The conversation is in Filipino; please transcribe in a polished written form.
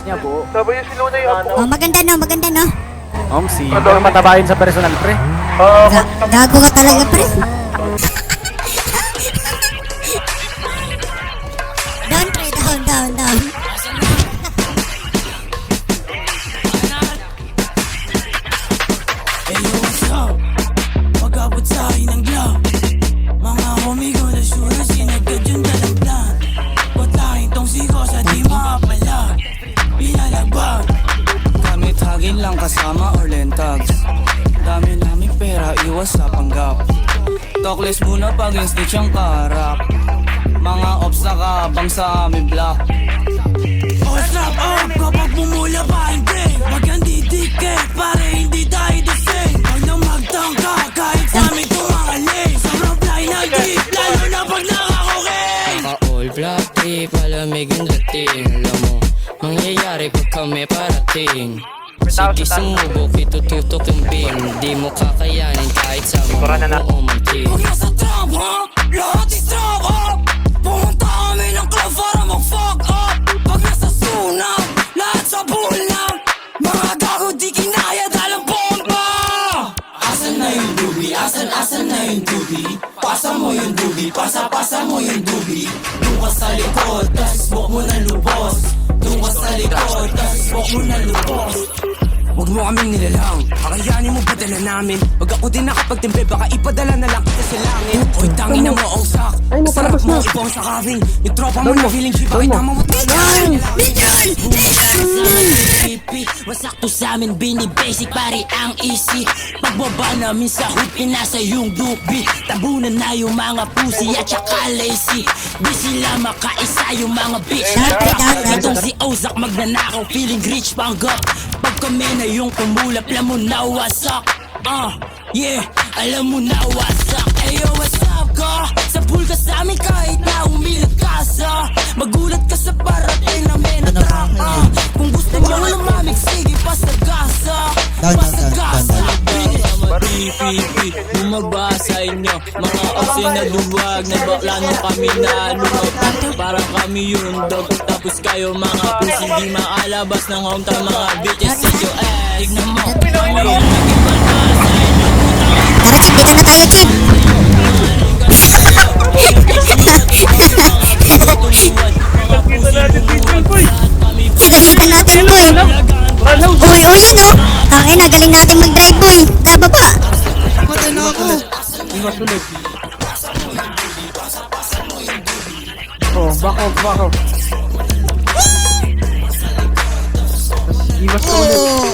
Niya po. Sabi yung sino na yung apo. Oh, maganda no, maganda no. Omsi, pero matabayin sa personal, pre. Gago ka talaga, pre. Down, pre, down. Hey, yo, what's up? Pag-abot sa akin ng glow. Mga homie ko na sure sinagad yung dalang plan. Patayin tong siko sa di makapalag. Pinalagbag. Kami tagin lang kasama or lentags. Dami naming pera, iwas sa panggap. Talkless muna pag instinct siyang kaharap. Mga ops nakabang sa aming block. Oh, stop up! Kapag bumula pa hindi wag kang didikit, pare hindi tayo the same. Huwag na magtangka kahit sa amin tumali. Sobrang fly na deep, lalo na pag nakakoking. All black trip, malamig yung dating. Alam mo, mangyayari pag kami parating. Sige sumubok, itututok yung beam. Di mo kakayanin kahit sa mga umanting. Huwag na sa trap, ha? Lahat is trap up. Pumunta kami ng club para mag-fuck up. Pag nasa sunap, lahat sa bulang. Mga gago di kinaya dahil ang bomba. Asan na yung dubi? Asan na yung dubi? Pasa mo yung dubi, pasa mo yung dubi. Doon ka sa likod, tas smoke mo na lubos. Doon ka sa likod, tas smoke mo na lubos. Huwag mo kaming nilalang, kakayanin mo padala namin. Pag ako din nakapagtimbre, baka ipadala na lang kita sa langit. Oy, tangin na mo, Osak. Sarap mo, ipong sa kaving. Yung tropa mo na feeling shit, bakit naman mo tayo? Bigay! Wasakto sa amin, bini-basic, pare ang easy. Pagbaba namin sa hood, pinasa yung dubi. Tabunan na yung mga pussy at saka lazy. Di sila makaisa yung mga bitch. Itong si Ozak magnanakaw, feeling rich panggap. Pag kami na yung kumulap, alam mo na wasak. Yeah, alam mo na wasak. Ayo, what's up ka? Sa pool ka sa amin kahit na umilag ka sa. Magulat ka sa parating na may natraka. Kung gusto mo lumamig, sige pasagasa. Pasagasa. PPP, bumaba sa inyo. Mga opsi na luwag, nagbakla nung kami na lumag. Parang kami yung dog, tapos kayo mga pussy. Di maalabas ng hometown, mga bitches sa iyo. Tignan mo, kami yung nag-iba na sa inyo. Tara, Chip, dito na tayo, Chip. Kita natin dito, boy. Sigasitan natin, boy. Uy, ano? Tangin na, galing natin mag-drive, boy. Baba. Patay na ako. Masunod. Oh, back off. Iwas ka ulit.